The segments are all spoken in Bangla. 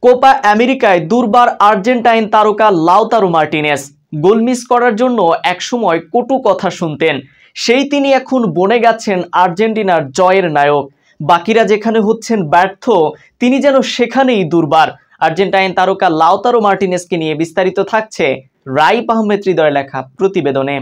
কোপা আমেরিকায় দুর্বার আর্জেন্টাইন তারকা লাউতারো মার্টিনেজ গোল মিস করার জন্য একসময় কটু কথা শুনতেন। সেই তিনি এখন বনে গেছেন আর্জেন্টিনার জয়ের নায়ক। বাকিরা যেখানে হচ্ছেন ব্যর্থ, তিনি যেন সেখানেই দুর্বার। আর্জেন্টাইন তারকা লাউতারো মার্টিনেজকে নিয়ে বিস্তারিত থাকছে রাইপ আহমেদ হৃদয়ের লেখা প্রতিবেদনে।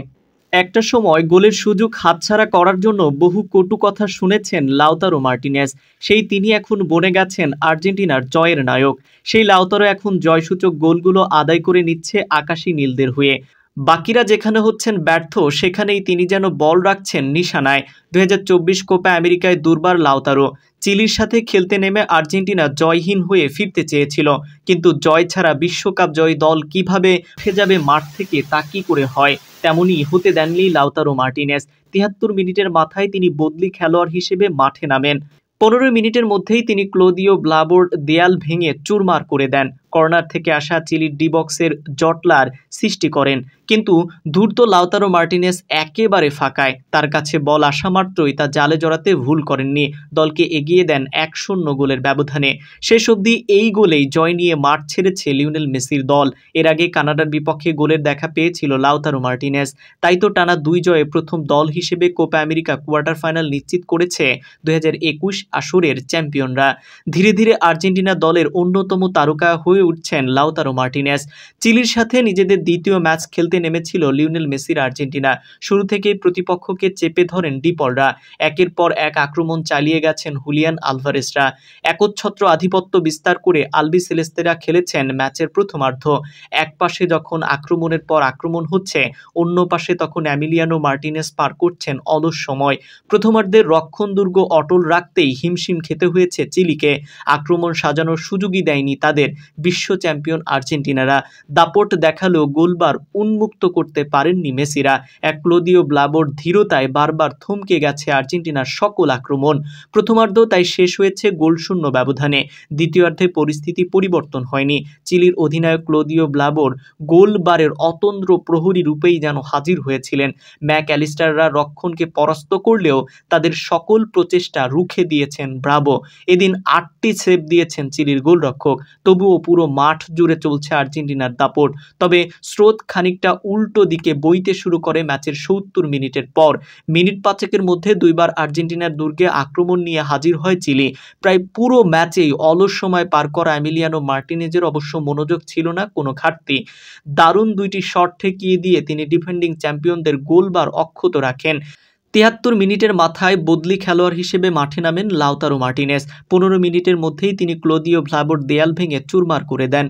একটা সময় গোলের সুযোগ হাতছাড়া করার জন্য বহু কটু কথা শুনেছেন লাউতারো মার্টিনেজ। সেই তিনি এখন বনে গেছেন আর্জেন্টিনার জয়ের নায়ক। সেই লাউতারো এখন জয়সূচক গোলগুলো আদায় করে নিচ্ছে আকাশী নীলদের হয়ে। বাকিরা যেখানে হচ্ছেন ব্যর্থ, সেখানেই তিনি যেন বল রাখছেন নিশানায়। 2024 কোপা আমেরিকায় দুর্বার লাউতারো। চিলির সাথে খেলতে নেমে আর্জেন্টিনা জয়হীন হয়ে ফিরতে চেয়েছিল, কিন্তু জয় ছাড়া বিশ্বকাপ জয়ী দল কিভাবে উঠে যাবে মাঠ থেকে তা কি করে হয়, তেমনই হতে দেননি লাউতারো মার্টিনেজ। 73 মিনিটের মাথায় তিনি বদলি খেলোয়াড় হিসেবে মাঠে নামেন। 15 মিনিটের মধ্যেই তিনি ক্লোদিও ব্লাবোর দেয়াল ভেঙে চুরমার করে দেন। কর্নার থেকে আসা চিলির ডি বক্সের জটলার সৃষ্টি করেন, কিন্তু ধূর্ত লাউতারো মার্টিনেজ একেবারে ফাঁকায়। তার কাছে বল আসা মাত্রই তা জালে জড়াতে ভুল করেননি, দলকে এগিয়ে দেন 1-0 গোলের ব্যবধানে। শেষ অবধি এই গোলেই জয় নিয়ে মাঠ ছেড়েছে লিওনেল মেসির দল। এর আগে কানাডার বিপক্ষে গোলের দেখা পেয়েছিল লাউতারো মার্টিনেজ। তাই তো টানা 2 জয়ে প্রথম দল হিসেবে কোপা আমেরিকা কোয়ার্টার ফাইনাল নিশ্চিত করেছে 2021 আসরের চ্যাম্পিয়নরা। ধীরে ধীরে আর্জেন্টিনা দলের অন্যতম তারকা হয়ে উঠছেন লাউতারো মার্টিনেজ। চিলির সাথে নিজেদের দ্বিতীয় ম্যাচ খেলতে নেমেছিল লিওনেল মেসির আর্জেন্টিনা। শুরু থেকেই প্রতিপক্ষকে চেপে ধরেন ডিপলরা। একের পর এক আক্রমণ চালিয়ে গেছেন হুলিয়ান আলভারেজরা। একচ্ছত্র আধিপত্য বিস্তার করে আলবি সেলেস্তেরা খেলেছেন ম্যাচের প্রথমার্ধ। এক পাশে যখন আক্রমণের পর আক্রমণ হচ্ছে, অন্য পাশে তখন এমিলিয়ানো মার্টিনেজ পার করছেন অলস সময়। প্রথমার্ধের রক্ষণ দুর্গ অটল রাখতেই হিমশিম খেতে হয়েছে চিলিকে। আক্রমণ সাজানোর সুযোগই দেয়নি তাদের বিশ্ব চ্যাম্পিয়ন আর্জেন্টিনারা। দাপট দেখালেও গোলবার উন্মুক্ত করতে পারেননি মেসিরা। এক ক্লোদিও ব্লাবোর ধীরতায় বারবার থমকে গেছে আর্জেন্টিনার সকল আক্রমণ। প্রথমার্ধ তাই শেষ হয়েছে গোলশূন্য ব্যবধানে। দ্বিতীয়ার্ধে পরিস্থিতি পরিবর্তন হয়নি। চিলির অধিনায়ক ক্লোদিও ব্লাবোর গোলবারের অতন্দ্র প্রহরী রূপেই যেন হাজির হয়েছিলেন। ম্যাক অ্যালিস্টাররা রক্ষণকে পরাস্ত করলেও তাদের সকল প্রচেষ্টা রুখে দিয়েছেন ব্রাভো। এদিন 8টি সেভ দিয়েছেন চিলির গোলরক্ষক। তবুও পুরো মাঠ জুড়ে চলছে আর্জেন্টিনার দাপট। তবে স্রোত খানিকটা উল্টো দিকে বইতে শুরু করে ম্যাচের 70 মিনিটের পর। মিনিট 5 মধ্যে দুইবার আর্জেন্টিনার দুর্গে আক্রমণ নিয়ে হাজির হয় চিলি। প্রায় পুরো ম্যাচেই অলস সময় পার করা এমিলিয়ানো মার্টিনেজের অবশ্য মনোযোগ ছিল না কোনো ঘাটতি। দারুণ 2টি শট ঠেকিয়ে দিয়ে তিনি ডিফেন্ডিং চ্যাম্পিয়নদের গোলবার অক্ষত রাখেন। 73 মিনিটের মাথায় বদলি খেলোয়াড় হিসেবে মাঠে নামেন লাউতারো মার্টিনেজ। 15 মিনিটের মধ্যেই তিনি ক্লোদিও ব্লাবোর দেয়াল ভেঙে চুরমার করে দেন।